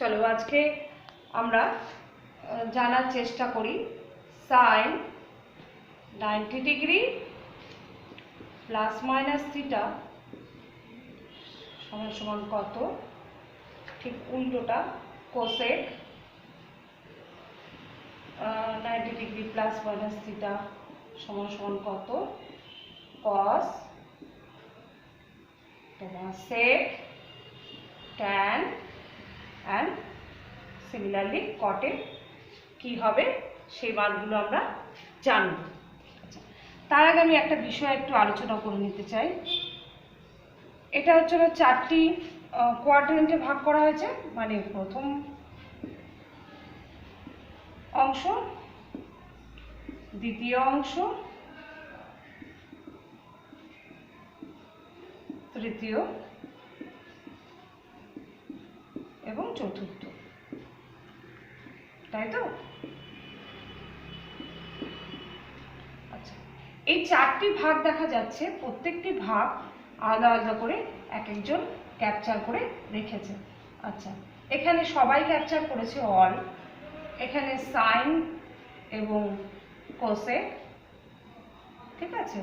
চলো আজকে আমরা জানার চেষ্টা করি sine 90 degree plus minus theta সমান সমান কত, ঠিক উল্টোটা cosec 90 degree plus minus theta সমান সমান কত, cos sec tan and similarly কটে কী হবে সেই মানগুলো আমরা জানব। আচ্ছা, তার আগে আমি একটা বিষয় একটু আলোচনা করে নিতে চাই। এটা হচ্ছে চারটি কোয়াড্রেন্টে ভাগ করা হয়েছে, মানে প্রথম অংশ, দ্বিতীয় অংশ, তৃতীয় এবং চতুর্থ, তাই তো? আচ্ছা, এই চারটি ভাগ দেখা যাচ্ছে, প্রত্যেকটি ভাগ আলাদা আলাদা করে এক একজন ক্যাপচার করে রেখেছে। আচ্ছা, এখানে সবাই ক্যাপচার করেছে অল, এখানে সাইন এবং কোসেক, ঠিক আছে?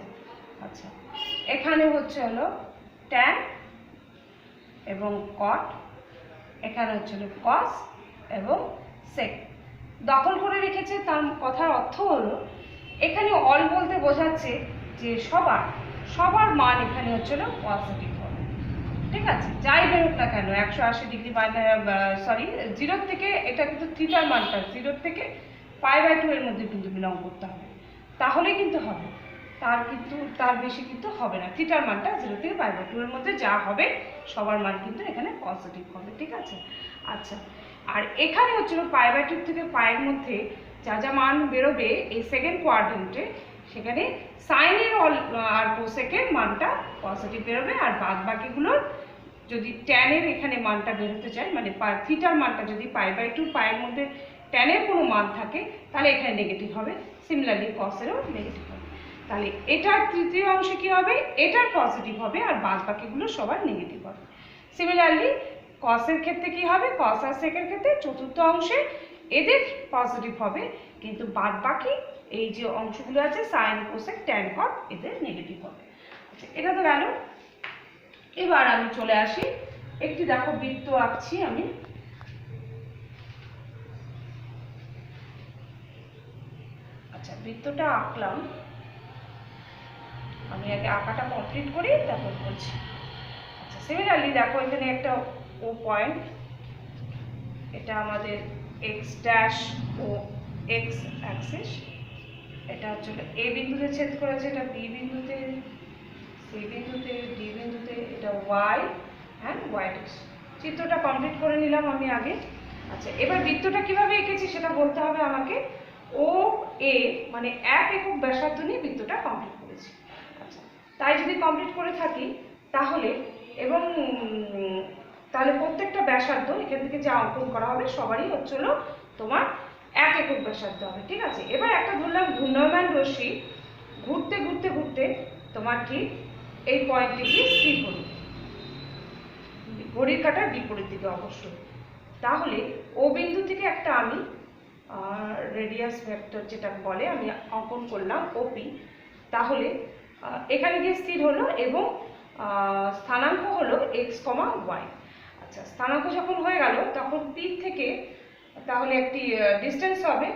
আচ্ছা, এখানে হচ্ছে হলো ট্যান এবং কট, এখানে হচ্ছে কস এবং সেক দখল করে রেখেছে। তার কথার অর্থ হলো এখানে অল বলতে বোঝাচ্ছে যে সবার মান এখানে হচ্ছে পজিটিভ হবে, ঠিক আছে? যাই বেরোক না কেন, 180 ডিগ্রি সরি 0 থেকে, এটা কিন্তু থিটার মানটা 0 থেকে π/2 এর মধ্যে কিন্তু বিলং করতে হবে, তাহলে কিন্তু হবে, তার বেশি কিন্তু হবে না। থিটার মানটা 0 থেকে π/2 এর মধ্যে যা হবে সবার মান কিন্তু এখানে পজিটিভ হবে, ঠিক আছে? আচ্ছা, আর এখানে হচ্ছে π/2 থেকে পায়ের মধ্যে যা যা মান বেরোবে এই সেকেন্ড কোয়াড্রেন্টে, সেখানে সাইনের আর কোসেকের মানটা পজিটিভ বেরোবে, আর বাদ বাকিগুলোর যদি ট্যানের এখানে মানটা বেরোতে চায়, মানে থিটার মানটা যদি π/2 পায়ের মধ্যে ট্যানের কোনো মান থাকে তাহলে এখানে নেগেটিভ হবে, সিমিলারলি কসেরও নেগেটিভ হবে। তাহলে এটার তৃতীয় অংশে কী হবে, এটার পজিটিভ হবে আর বাদ বাকিগুলো সবার নেগেটিভ হবে। সিমিলারলি কসের ক্ষেত্রে কি হবে, কস আর সেকের ক্ষেত্রে চতুর্থ অংশে এদের পজিটিভ হবে, কিন্তু বাদ বাকি এই যে অংশগুলো আছে সাইন কোসেক ট্যান কট এদের নেগেটিভ হবে। আচ্ছা, এটা তো গেল। এবার আমি চলে আসি, একটি দেখো বৃত্ত আঁকছি আমি। আচ্ছা, বৃত্তটা আঁকলাম, আমি আগে আঁকাটা কমপ্লিট করি তারপর বলছি। আচ্ছা, সিমিলারলি দেখো এখানে একটা ও পয়েন্ট, এটা আমাদের x dash O x Axis, এটা হচ্ছে এ বিন্দুতে ছেদ করেছে, এটা বি বিন্দুতে, সি বিন্দুতে, ডি বিন্দুতে, এটা ওয়াই অ্যান্ড ওয়াই ড্যাশ। চিত্রটা কমপ্লিট করে নিলাম আমি আগে। আচ্ছা, এবার বৃত্তটা কিভাবে এঁকেছি সেটা বলতে হবে আমাকে। ও এ মানে 1 একক ব্যাসার্ধ নিয়ে বৃত্তটা কমপ্লিট করেছি। আচ্ছা, তাই যদি কমপ্লিট করে থাকি তাহলে তাহলে প্রত্যেকটা ব্যাসার্ধ এখান থেকে যা অঙ্কন করা হবে সবারই হচ্ছিল তোমার 1 একক ব্যাসার্ধ হবে, ঠিক আছে? এবার একটা ধরলাম ঘূর্ণায়মান রশ্মি ঘুরতে ঘুরতে ঘুরতে তোমার ঠিক এই পয়েন্টে গিয়ে স্থির হলো, ঘড়ির কাঁটার বিপরীত দিকে অবশ্যই। তাহলে ও বিন্দু থেকে একটা আমি রেডিয়াস ভেক্টর যেটা বলে আমি অঙ্কন করলাম ওপি, তাহলে এখানে গিয়ে স্থির হলো এবং স্থানাঙ্ক হলো এক্স কমা ওয়াই। আচ্ছা, স্থানাঙ্ক যখন হয়ে গেল তখন পি থেকে তাহলে একটি ডিস্টেন্স হবে,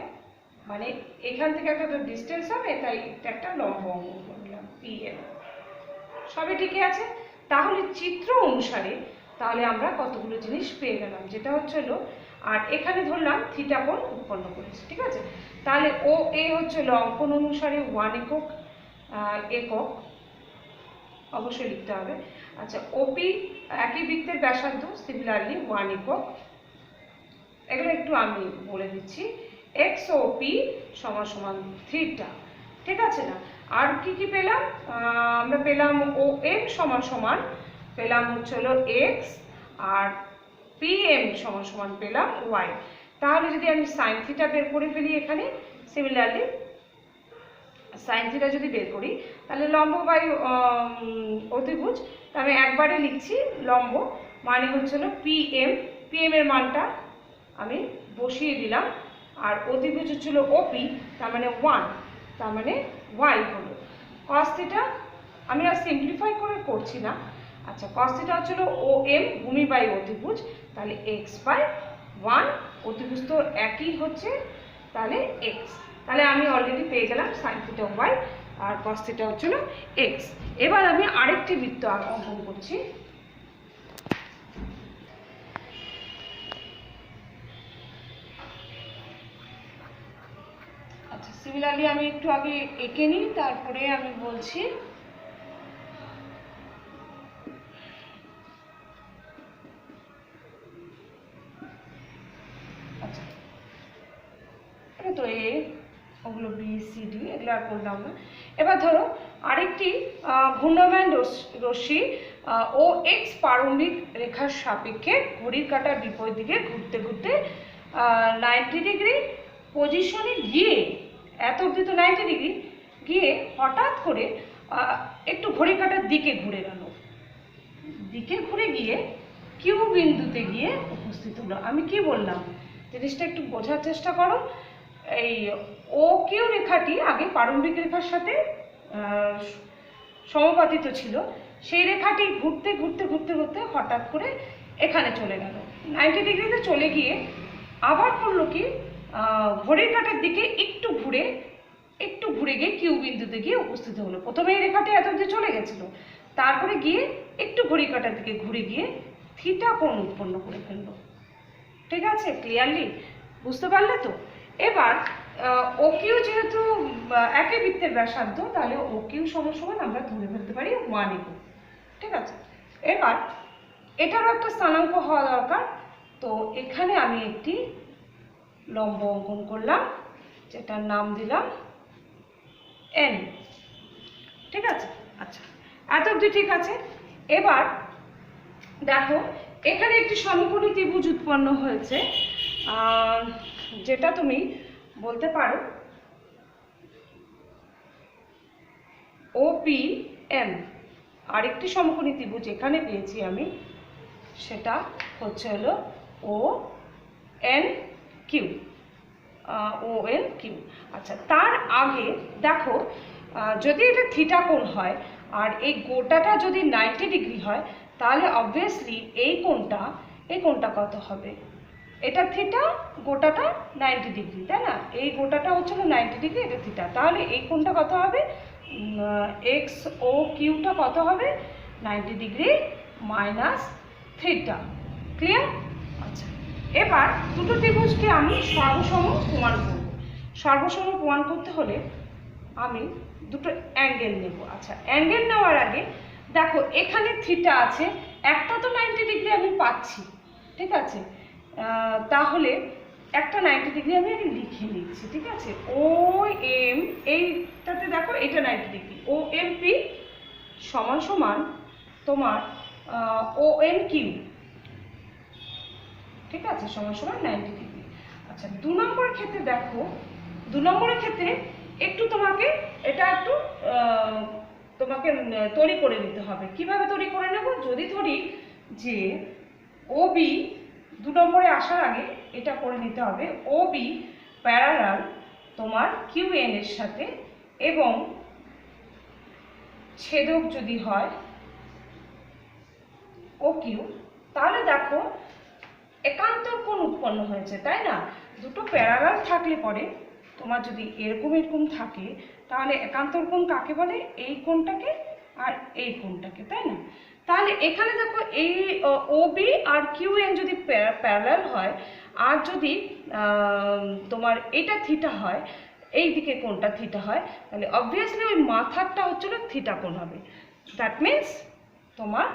মানে এখান থেকে একটা ডিস্টেন্স হবে, তাই একটা লম্ব অঙ্কন করলাম পি এর। সবই ঠিকই আছে। তাহলে চিত্র অনুসারে তাহলে আমরা কতগুলো জিনিস পেয়ে গেলাম, যেটা হচ্ছিল, আর এখানে ধরলাম থিটা কোণ উৎপন্ন করেছি, ঠিক আছে? তাহলে ও এ হচ্ছিল অঙ্কন অনুসারে 1 একক, একক অবশ্যই লিখতে হবে। আচ্ছা, ওপি একই বৃত্তের ব্যাসার্ধ, সিমিলারলি 1 একক, এগুলো একটু আমি বলে দিচ্ছি। এক্স ও পি সমান সমান থিটা, ঠিক আছে না? আর কি কি পেলাম, আমরা পেলাম ও এম সমান সমান পেলাম হচ্ছে হলো এক্স, আর পি এম সমান সমান পেলাম ওয়াই। তাহলে যদি আমি সাইন থিটা বের করে ফেলি এখানে, সিমিলারলি সাইন থিটা যদি বের করি তাহলে লম্ব বাই অতিভুজ, আমি একবারে লিখছি লম্ব মানে হচ্ছে হলো পি এম এর মানটা আমি বসিয়ে দিলাম। আর অতিভুজ ছিল ওপি, তার মানে 1, তার মানে ওয়াই হলো। কস থিটা আমি আর সিম্পলিফাই করে করছি না। আচ্ছা, কস থিটা হচ্ছিল ও এম ভূমি বাই অতিভুজ, তাহলে এক্স বাই 1, অতিভুজ তো একই হচ্ছে, তাহলে এক্স। তাহলে আমি অলরেডি পেয়ে গেলাম সাইন থিটা ওয়াই আর কস থিটা হচ্ছিল এক্স। এবার আমি আরেকটি বৃত্ত অঙ্কন করছি। আচ্ছা, সিমিলারলি আমি একটু আগে এঁকে নিই, তারপরে আমি বলছি। আচ্ছা, এটা তো এ, ওগুলো বি সি ডি, এগুলো আর করলাম না। এবার ধরো আরেকটি ঘূর্ণায়মান রশ্মি ও এক্স প্রারম্ভিক রেখার সাপেক্ষে ঘড়ির কাঁটার বিপরীত দিকে ঘুরতে ঘুরতে 90 ডিগ্রি পজিশনে গিয়ে, এত অবধি তো 90 ডিগ্রি, গিয়ে হঠাৎ করে একটু ঘড়ির কাঁটার দিকে ঘুরে গেল, দিকে ঘুরে গিয়ে কিউ বিন্দুতে গিয়ে উপস্থিত হলো। আমি কি বললাম জিনিসটা একটু বোঝার চেষ্টা করো। এই ও কিউ রেখাটি আগে প্রারম্ভিক রেখার সাথে সমাপতিত ছিল, সেই রেখাটি ঘুরতে ঘুরতে ঘুরতে ঘুরতে হঠাৎ করে এখানে চলে গেল, 90 ডিগ্রিতে চলে গিয়ে আবার করলো কি, ঘড়ির কাঁটার দিকে একটু ঘুরে গিয়ে কিউ বিন্দুতে গিয়ে উপস্থিত হলো। প্রথমে এই রেখাটি এত অবধি চলে গেছিল, তারপরে গিয়ে একটু ঘড়ির কাঁটার দিকে ঘুরে গিয়ে থিটা কোণ উৎপন্ন করে ফেললো। ঠিক আছে, ক্লিয়ারলি বুঝতে পারলে তো? এবার ও কিউ যেহেতু একই বৃত্তের ব্যাসার্ধ, তাহলে ও কিউ সমান আমরা ধরে ফেলতে পারি 1 ইকো। ঠিক আছে, এবার এটারও একটা স্থানাঙ্ক হওয়া দরকার, তো এখানে আমি একটি লম্ব অঙ্কন করলাম, যেটার নাম দিলাম এন। ঠিক আছে, আচ্ছা এত অবধি ঠিক আছে। এবার দেখো এখানে একটি সমকোণী ত্রিভুজ উৎপন্ন হয়েছে, যেটা তুমি বলতে পারো OPM। আরেকটি সমকোণী ত্রিভুজ এখানে পেয়েছি আমি, সেটা হচ্ছে হলো ONQ। আচ্ছা, তার আগে দেখো যদি এটা থিটা কোণ হয় আর এই গোটাটা যদি 90 ডিগ্রি হয়, তাহলে অবভিয়াসলি এই কোণটা কত হবে? এটা থিটা, গোটাটা 90 ডিগ্রি, তাই না? এই গোটাটা হচ্ছে 90 ডিগ্রি, এটা থিটা, তাহলে এই কোণটা কত হবে? এক্স ও কিউটা কত হবে? 90 ডিগ্রি মাইনাস থিটা। ক্লিয়ার? আচ্ছা, এবার দুটো ত্রিভুজকে আমি সর্বসম প্রমাণ করব। সর্বসম প্রমাণ করতে হলে আমি দুটো অ্যাঙ্গেল নেব। আচ্ছা, অ্যাঙ্গেল নেওয়ার আগে দেখো এখানে থিটা আছে, একটা তো 90 ডিগ্রি আমি পাচ্ছি। ঠিক আছে, তাহলে একটা 90 ডিগ্রি আমি আগে লিখে নিচ্ছি। ঠিক আছে, ও এম, এইটাতে দেখো এটা 90 ডিগ্রি, ও এম পি সমান সমান তোমার ও এন কিউ। ঠিক আছে, সমান সমান 90 ডিগ্রি। আচ্ছা, 2 নম্বরের ক্ষেত্রে দেখো, 2 নম্বরের ক্ষেত্রে একটু তোমাকে এটা একটু তোমাকে তৈরি করে নিতে হবে। কিভাবে তৈরি করে নেব? যদি ধরি যে OB 2 নম্বরে আসার আগে এটা করে নিতে হবে, OB প্যারালাল তোমার QN এর সাথে, এবং ছেদক যদি হয় OQ, তাহলে দেখো একান্তর কোণ উৎপন্ন হয়েছে, তাই না? দুটো প্যারালাল থাকলে পরে তোমার যদি এরকম থাকে, তাহলে একান্তর কোণ কাকে বলে? এই কোণটাকে আর এই কোণটাকে, তাই না? তাহলে এখানে দেখো এই OB আর QN যদি প্যারালাল হয়, আর যদি তোমার এটা থিটা হয়, এই দিকে কোণটা থিটা হয়, তাহলে অবভিয়াসলি ওই মাথারটা হচ্ছিল থিটা কোণ হবে। দ্যাট মিনস তোমার,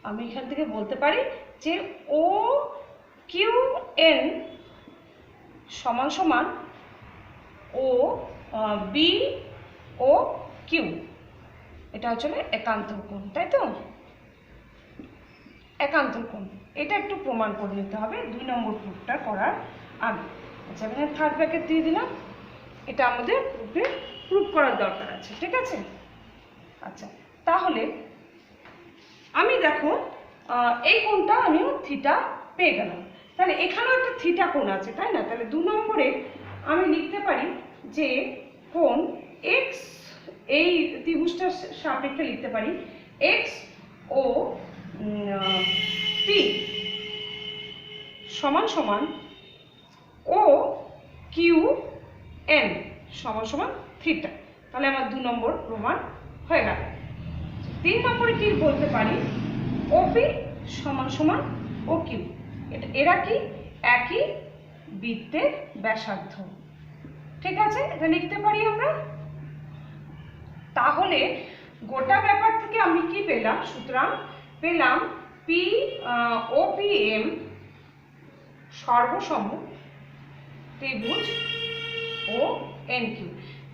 আমি এখান থেকে বলতে পারি যে ও কিউ এন সমান সমান ও বি ও কিউ, এটা হচ্ছে একান্তর কোণ, তাই তো? একান্তর কোণ, এটা একটু প্রমাণ করে নিতে হবে 2 নম্বর প্রুফটা করার আগে। আচ্ছা, আমি থার্ড ব্র্যাকেট দিয়ে দিলাম, এটা আমাদের প্রুফ করার দরকার আছে। ঠিক আছে, আচ্ছা তাহলে আমি দেখো এই কোণটা আমিও থিটা পেয়ে গেলাম, তাই তাহলে এখানেও একটা থিটা কোণ আছে, তাই না? তাহলে 2 নম্বরে আমি লিখতে পারি যে কোণ এক্স, এই ত্রিভুজটার সাপেক্ষে লিখতে পারি এক্স ও পি সমান সমান ও কিউ এন সমান সমান থিটা। তাহলে আমার 2 নম্বর প্রমাণ হয়ে গেল। 3 নম্বরে কি বলতে পারি, ওপি সমান সমান ও কিউ, এরা কি একই বৃত্তের ব্যাসার্ধ। ঠিক আছে, এটা লিখতে পারি আমরা। তাহলে গোটা ব্যাপার থেকে আমি কি পেলাম, সুতরাং পেলাম পি ও পি এম সর্বসম ত্রিভুজ ও এন কিউ।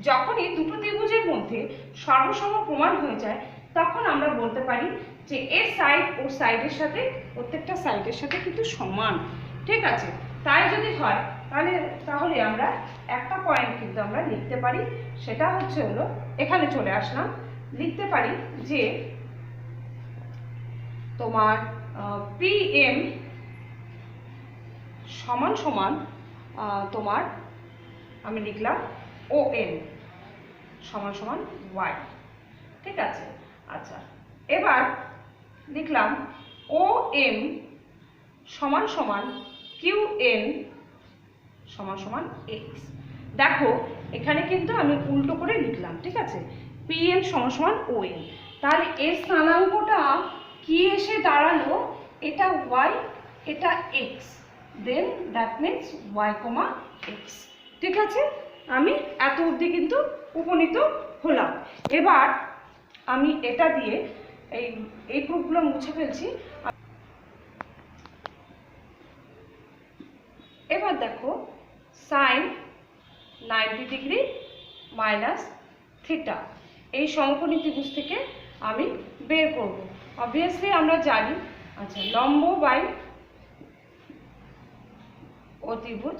যখনই দুটো ত্রিভুজের মধ্যে সর্বসম প্রমাণ হয়ে যায় তখন আমরা বলতে পারি যে এর সাইড ও সাইডের সাথে, প্রত্যেকটা সাইডের সাথে কিন্তু সমান। ঠিক আছে, তাই যদি হয় তাহলে আমরা একটা পয়েন্ট কিন্তু আমরা লিখতে পারি, সেটা হলো এখানে চলে আসলাম, লিখতে পারি যে তোমার পি এম সমান সমান তোমার আমি লিখলাম ও এন সমান সমান ওয়াই। ঠিক আছে, আচ্ছা এবার লিখলাম ও এম সমান সমান কিউ এন সমান সমান এক্স। দেখো এখানে কিন্তু আমি উল্টো করে লিখলাম। ঠিক আছে, পি এন সমান সমান ও এন, তাহলে এর স্থানাঙ্কটা কি এসে দাঁড়ালো, এটা ওয়াই এটা x, then that means y comma x. ঠিক আছে, আমি এত অবধি কিন্তু উপনীত হলাম। এবার আমি এটা দিয়ে এই প্রুফগুলো মুছে ফেলছি। এবার দেখো সাইন 90 ডিগ্রি মাইনাস থিটা এই সমকোণী ত্রিভুজ থেকে আমি বের করব। অবভিয়াসলি আমরা জানি, আচ্ছা লম্ব বাই অতিভুজ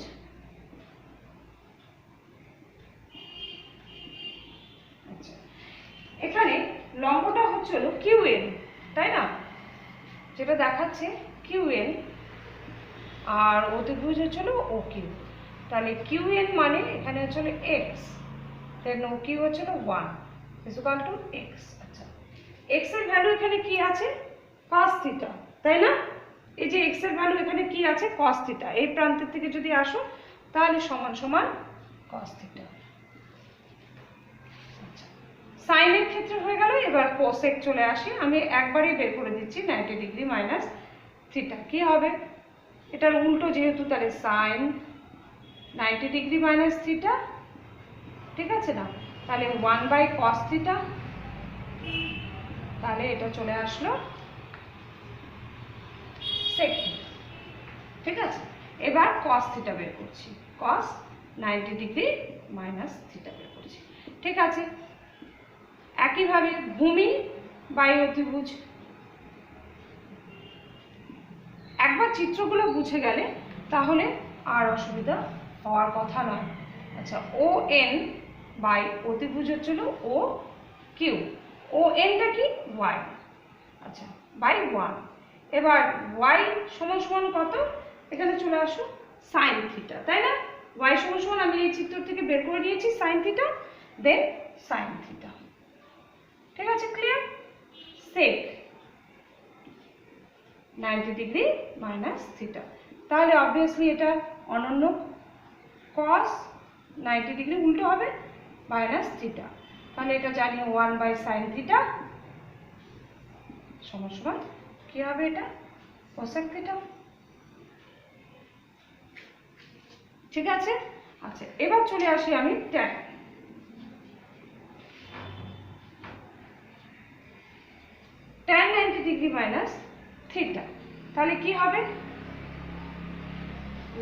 এখানে লম্বটা হচ্ছিল কিউএন, তাই না, যেটা দেখাচ্ছে কিউএন, আর অতিভুজ হচ্ছিল ও কিউ। তাহলে কিউএন মানে এখানে হচ্ছিল এক্স, দেন ও কিউ হচ্ছিল 1 ইকুয়াল টু এক্স। আচ্ছা এক্স এর ভ্যালু এখানে কি আছে, cos থিটা, তাই না? এই যে এক্স এর ভ্যালু এখানে কি আছে, cos থিটা। এই প্রান্তের থেকে যদি আসো তাহলে সমান সমান cos থিটা। সাইনের ক্ষেত্রে হয়ে গেল। এবার কোসেক চলে আসি, আমি একবারই বের করে দিচ্ছি 90 ডিগ্রি মাইনাস থিটা কি হবে, এটার উল্টো যেহেতু, তাহলে সাইন 90 ডিগ্রি মাইনাস থিটা। ঠিক আছে না, তাহলে 1 বাই কস থিটা, তাহলে এটা চলে আসলো সেক থিটা। ঠিক আছে, এবার কস থিটা বের করছি, কস 90 ডিগ্রি মাইনাস থিটা বের করছি। ঠিক আছে, একইভাবে ভূমি বাই অতিভুজ, একবার চিত্রগুলো বুঝে গেলে তাহলে আর অসুবিধা হওয়ার কথা নয়। আচ্ছা ও এন বাই অতিভুজ হচ্ছিল ও কিউ, ও এনটা কি ওয়াই, আচ্ছা বাই 1। এবার ওয়াই সমান সমান কত, এখানে চলে আসো সাইন থিটা, তাই না? ওয়াই সমান সমান আমি এই চিত্র থেকে বের করে নিয়েছি সাইন থিটা, দেন সাইন থিটা। ঠিক আছে, ক্লিয়ার? সেক 90 ডিগ্রি মাইনাস থিটা, তাহলে অবভিয়াসলি এটা অনন্য, cos 90 ডিগ্রি উল্টো হবে মাইনাস থিটা, তাহলে এটা জানি 1 বাই সাইন থিটা সমান সমান কি হবে, এটা কোসেক থিটা। ঠিক আছে, আচ্ছা এবার চলে আসি আমি tan. Tan 90 degree minus theta, তাহলে কি হবে,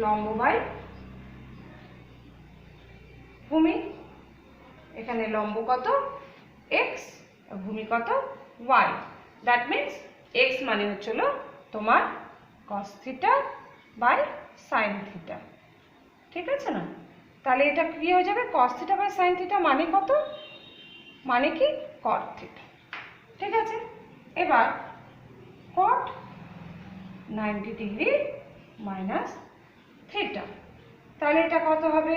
লম্ব বাই ভূমি, এখানে লম্ব কত এক্স, ভূমি কত ওয়াই, দ্যাট মিনস এক্স মানে হচ্ছিল তোমার cos theta by sine theta. ঠিক আছে না, তাহলে এটা কি হয়ে যাবে, cos theta by sine theta মানে কত, মানে কি কট থিটা। ঠিক আছে, এবার কট 90 ডিগ্রি মাইনাস থিটা। তাহলে এটা কত হবে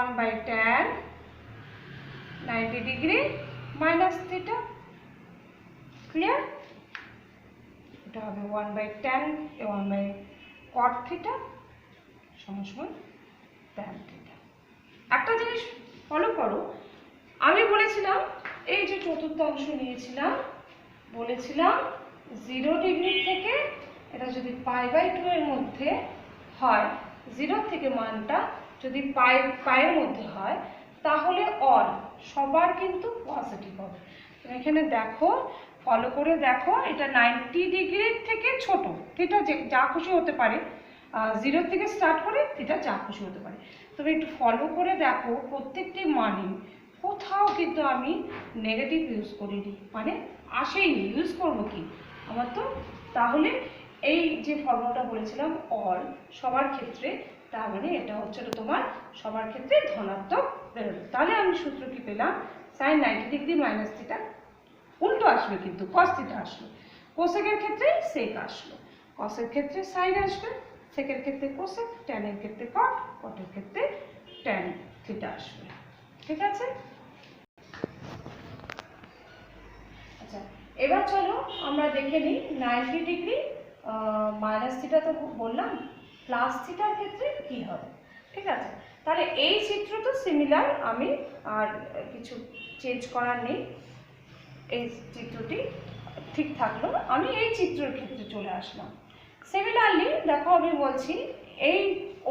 1/tan 90 degree minus theta. Clear? এটা হবে 1/tan 1/cot থিটা সমান tan থিটা। একটা জিনিস ফলো করো, আমি বলেছিলাম এই যে চতুর্থাংশ নিয়েছিলাম, বলেছিলাম 0 ডিগ্রি থেকে এটা যদি π/2 এর মধ্যে হয়, 0 থেকে মানটা যদি পায়ের মধ্যে হয়, তাহলে অল সবার কিন্তু পজিটিভ হবে। এখানে দেখো, ফলো করে দেখো, এটা 90 ডিগ্রির থেকে ছোট, থিটা যা খুশি হতে পারে, 0 থেকে স্টার্ট করে থিটা যা খুশি হতে পারে। তুমি একটু ফলো করে দেখো, প্রত্যেকটি মানে কোথাও কিন্তু আমি নেগেটিভ ইউজ করিনি, মানে আসেইনি। ইউজ করবো কি আমার তো? তাহলে এই যে ফর্মুলাটা বলেছিলাম অল সবার ক্ষেত্রে, তার মানে এটা হচ্ছে তোমার সবার ক্ষেত্রে ধনাত্মক বেরোলো। তাহলে আমি সূত্র কি পেলাম? sin 90 ডিগ্রি মাইনাস থিটা, উল্টো আসবে কিন্তু, cos থিটা আসলো। কোসেকের ক্ষেত্রে সেক আসলো, কসের ক্ষেত্রে সাইন আসবে, সেকের ক্ষেত্রে কোসেক, ট্যানের ক্ষেত্রে কট, কটের ক্ষেত্রে ট্যান থিটা আসবে। ঠিক আছে? আচ্ছা, এবার চলো আমরা দেখে নিই 90 ডিগ্রি মাইনাস থিটা তো বললাম, প্লাস থিটার ক্ষেত্রে কি হবে। ঠিক আছে? তাহলে এই চিত্র তো সিমিলার, আমি আর কিছু চেঞ্জ করার নেই, এই চিত্রটি ঠিক থাকলো। আমি এই চিত্রের ক্ষেত্রে চলে আসলাম। সিমিলারলি দেখো, আমি বলছি এই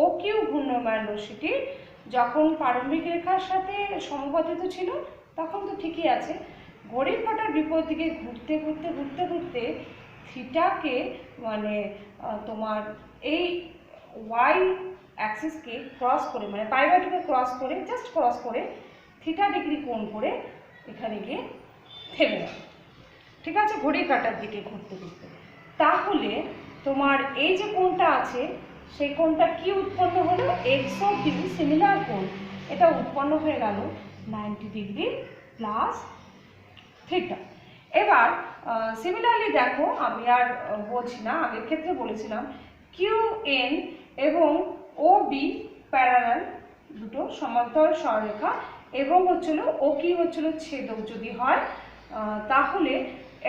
ও কিউ ঘূর্ণায়মান রশ্মিটি যখন প্রারম্ভিক রেখার সাথে সমপতিত ছিল তখন তো ঠিকই আছে, ঘড়ির কাঁটার বিপরীত দিকে ঘুরতে ঘুরতে ঘুরতে ঘুরতে থিটাকে মানে তোমার এই ওয়াই অ্যাক্সিসকে ক্রস করে, মানে π/2কে ক্রস করে, জাস্ট ক্রস করে থিটা ডিগ্রি কোণ করে এখানে গিয়ে থেমে গেল। ঠিক আছে? ঘড়ির কাঁটার দিকে ঘুরতে ঘুরতে। তাহলে তোমার এই যে কোণটা আছে সেই কোণটা কি উৎপন্ন হলো? এক্স ও বি সিমিলার কোণ, এটা উৎপন্ন হয়ে গেল 90 ডিগ্রি প্লাস থিটা। এবার সিমিলারলি দেখো, আমি আর বলছি না, আগের ক্ষেত্রে বলেছিলাম কিউ এন এবং ও বি প্যারালাল, দুটো সমান্তরাল সরলরেখা, এবং হচ্ছিল ও কিউ হচ্ছিল ছেদক যদি হয়, তাহলে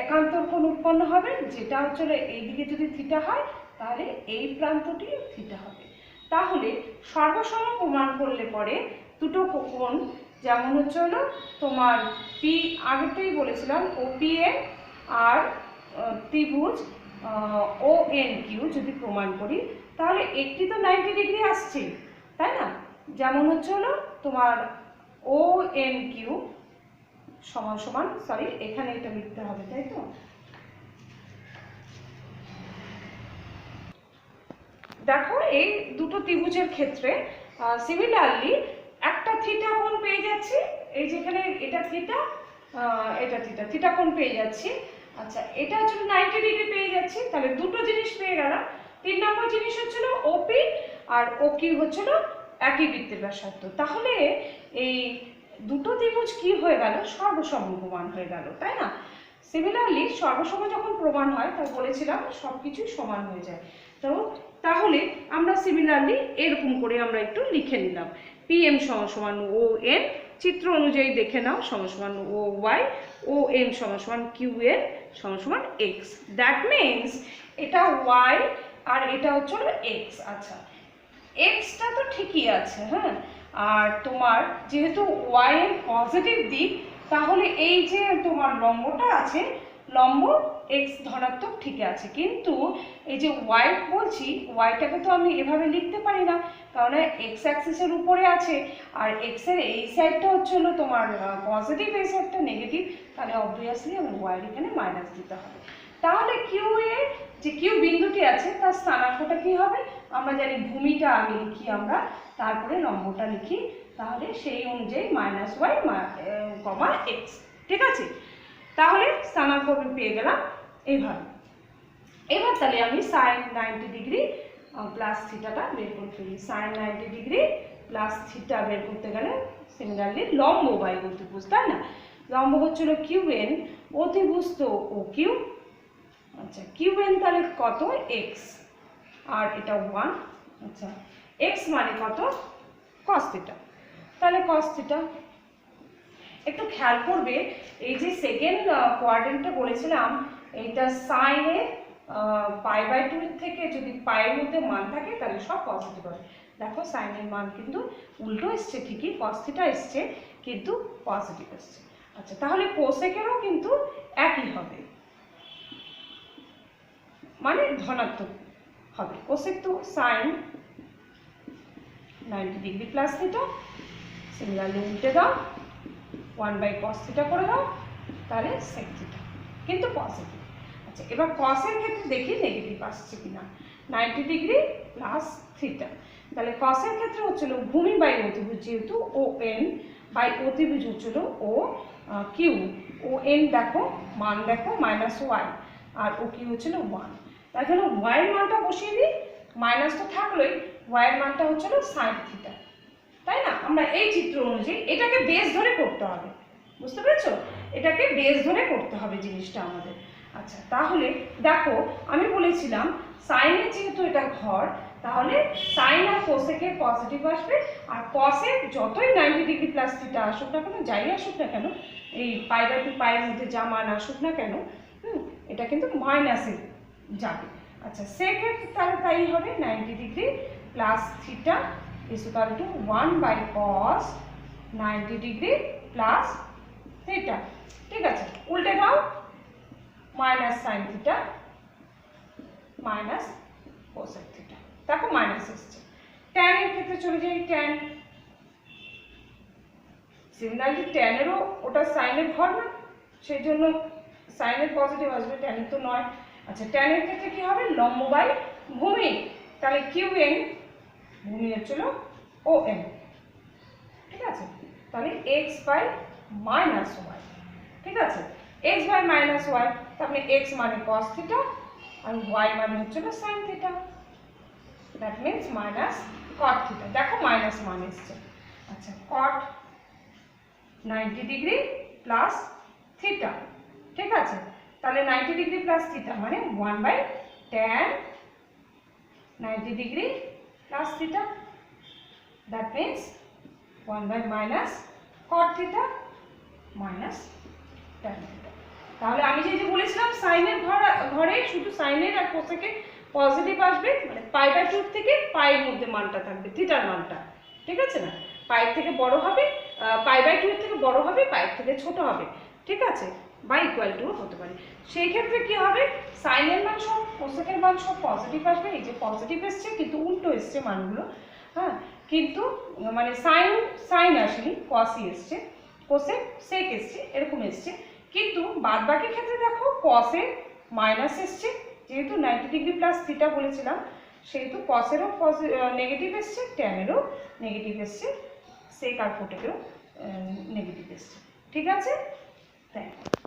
একান্তর কোণ উৎপন্ন হবে, যেটা হচ্ছিল এইদিকে যদি থিটা হয় তাহলে এই প্রান্তটি থিটা হবে। তাহলে সর্বসম প্রমাণ করলে পরে দুটো কোণ, যেমন হচ্ছে হলো তোমার পি, আগেতেই বলেছিলাম ও পি এন আর ত্রিভুজ ও এন কিউ যদি প্রমাণ করি, তাহলে একটি তো 90 ডিগ্রি আসছে, তাই না? যেমন হচ্ছে হলো তোমার ও এন কিউ সমান সমান, সরি এখানে এটা লিখতে হবে, তাই তো? দেখো, এই দুটো ত্রিভুজের ক্ষেত্রে সিমিলারলি একটা থিটা কোণ পেয়ে যাচ্ছি, এই যেখানে এটা থিটা, এটা থিটা, থিটা কোণ পেয়ে যাচ্ছি। আচ্ছা, এটা হচ্ছে 90 ডিগ্রি পেয়ে যাচ্ছি, তাহলে দুটো জিনিস পেয়ে গেলাম। 3 নম্বর জিনিস হচ্ছিল ওপি আর ও কিউ হচ্ছিল একই বৃত্তের ব্যাসার্ধ। তাহলে এই দুটো ত্রিভুজ কি হয়ে গেল? সর্বসম প্রমাণ হয়ে গেল, তাই না? সিমিলারলি সর্বসম যখন প্রমাণ হয়, তা বলেছিলাম সবকিছু সমান হয়ে যায়। তো তাহলে আমরা সিমিলারলি এরকম করে আমরা একটু লিখে নিলাম, পি এম সমান সমান ও এন, চিত্র অনুযায়ী দেখে নাও, সমান সমান ও ওয়াই, ও এম সমান সমান কিউ এন সমান সমান এক্স। দ্যাট মিনস এটা ওয়াই আর এটা হচ্ছে এক্স। আচ্ছা, এক্সটা তো ঠিকই আছে, হ্যাঁ, আর তোমার যেহেতু ওয়াই এর পজিটিভ দিক, তাহলে এই যে তোমার লম্বটা আছে, লম্ব এক্স ধনাত্মক ঠিক আছে, কিন্তু এই যে ওয়াই বলছি, ওয়াইটাকে তো আমি এভাবে লিখতে পারি না, কারণ এক্স অ্যাক্সিসের উপরে আছে, আর এক্স এর এই সাইডটা হচ্ছে হলো তোমার পজিটিভ, এই সাইডটা নেগেটিভ, তাহলে অবভিয়াসলি আমি ওয়াইয়ের এখানে মাইনাস দিতে হবে। তাহলে কিউ এর যে কিউ বিন্দুটি আছে তার স্থানাঙ্কটা কি হবে? আমরা জানি ভূমিটা আগে লিখি আমরা, তারপরে লম্বটা লিখি, তাহলে সেই অনুযায়ী মাইনাস ওয়াই কমা এক্স। ঠিক আছে? তাহলে স্থানাঙ্ক আমি পেয়ে গেলাম এইভাবে। এবার তাহলে আমি সাইন 90 ডিগ্রি প্লাস থিটাটা বের করতে পারি। সাইন 90 ডিগ্রি প্লাস থিটা বের করতে গেলে সিমিলারলি লম্ব বাই অতিভুজ, তাই না? লম্ব হচ্ছিল কিউ এন, অতিভুজ তো ও কিউ। আচ্ছা, কিউ এন তাহলে কত? এক্স। আর এটা 1। আচ্ছা, এক্স মানে কত? Cos theta. তাহলে কস থিটা, একটু খেয়াল করবে এই যে সেকেন্ড কোয়াড্রেন্টে বলেছিলাম এইটা সাইনে π/2 থেকে যদি পায়ের মধ্যে মান থাকে তাহলে সব পজিটিভ হবে। দেখো সাইনের মান কিন্তু উল্টো এসছে, ঠিকই কস থিটা এসছে কিন্তু পজিটিভ এসছে। আচ্ছা, তাহলে কোসেকেরও কিন্তু একই হবে, মানে ধনাত্মক হবে। কোসেক তো sine 90 degree plus theta, similarly উল্টে দাও 1/cos থিটা করে দাও, তাহলে sec থিটা কিন্তু পজিটিভ। আচ্ছা, এবার কসের ক্ষেত্রে দেখি নেগেটিভ আসছে কিনা। 90 ডিগ্রি প্লাস থিটা, তাহলে কসের ক্ষেত্রে হচ্ছিল ভূমি বাই অতিভুজ, যেহেতু ও এন বাই অতিভুজ হচ্ছিল ও কিউ। ও এন দেখো মান দেখো -y, আর ও কিউ হচ্ছিল 1। তার জন্য y এর মানটা বসিয়ে দিই, মাইনাস তো থাকলোই, y এর মানটা হচ্ছিল সাইন থিটা, তাই না? আমরা এই চিত্র অনুযায়ী এটাকে বেস ধরে করতে হবে, বুঝতে পেরেছো? এটাকে বেস ধরে করতে হবে জিনিসটা আমাদের। আচ্ছা, তাহলে দেখো আমি বলেছিলাম সাইনের যেহেতু এটা ঘর, তাহলে সাইন আর কোসেকের পজিটিভ আসবে, আর কসেক যতই 90 ডিগ্রি প্লাস থিটা আসুক না কেন, যাই আসুক না কেন, এই π/2 পায়ের মধ্যে যা মান আসুক না কেন, এটা কিন্তু মাইনাসে যাবে। আচ্ছা, সেকের তাহলে তাই হবে 90 degree plus theta is equal to 1/cos 90 degree plus theta. ঠিক আছে, উল্টে দাও, minus sine theta minus cosec theta. দেখো মাইনাস এসছে। ট্যান এর ক্ষেত্রে চলে যাই, ট্যান সিমিলারলি ট্যানেরও ওটা সাইনের ঘর না, সেই জন্য সাইনের পজিটিভ আসবে, ট্যানের তো নয়। আচ্ছা, ট্যানের ক্ষেত্রে কি হবে? লম্ব বাই ভূমি, তাহলে কিউ এন, ভূমি হচ্ছিল ও এন। ঠিক আছে, তাহলে এক্স বাই মাইনাস ওয়াই। ঠিক আছে, এক্স বাই মাইনাস ওয়াই, তাহলে এক্স মানে কস থিটা আর ওয়াই মানে হচ্ছিল sine theta, that means minus cot theta. দেখো মাইনাস মান এসছে। আচ্ছা, কট 90 ডিগ্রি প্লাস থিটা। ঠিক আছে, তাহলে 90 ডিগ্রি প্লাস থিটা মানে 1/tan 90 degree plus theta, that means 1/- cot theta minus tan theta. তাহলে আমি যে বলেছিলাম সাইনের ঘরে শুধু সাইনের আর কোসেকের পজিটিভ আসবে, মানে π/2 থেকে পায়ের মধ্যে মানটা থাকবে, থিটার মানটা। ঠিক আছে না, পায়ের থেকে বড় হবে, π/2 এর থেকে বড় হবে, পায়ের থেকে ছোট হবে। ঠিক আছে, বা ইকুয়াল টু হতে পারে। সেই ক্ষেত্রে কি হবে? সাইনের মান সব কোসেকের মান সব পজিটিভ আসবে। এই যে পজিটিভ এসছে কিন্তু উল্টো এসছে মানগুলো, হ্যাঁ, কিন্তু মানে সাইন আসেনি, কসই এসছে, কোসেক সেক এসছে, এরকম এসছে। কিন্তু বাদ বাকি ক্ষেত্রে দেখো কসের মাইনাস এসছে, যেহেতু 90 ডিগ্রি প্লাস থিটা বলেছিলাম, সেহেতু কসেরও নেগেটিভ এসছে, ট্যানেরও নেগেটিভ এসছে, সেক আর কোটেকেও নেগেটিভ এসছে। ঠিক আছে, থ্যাংক ইউ।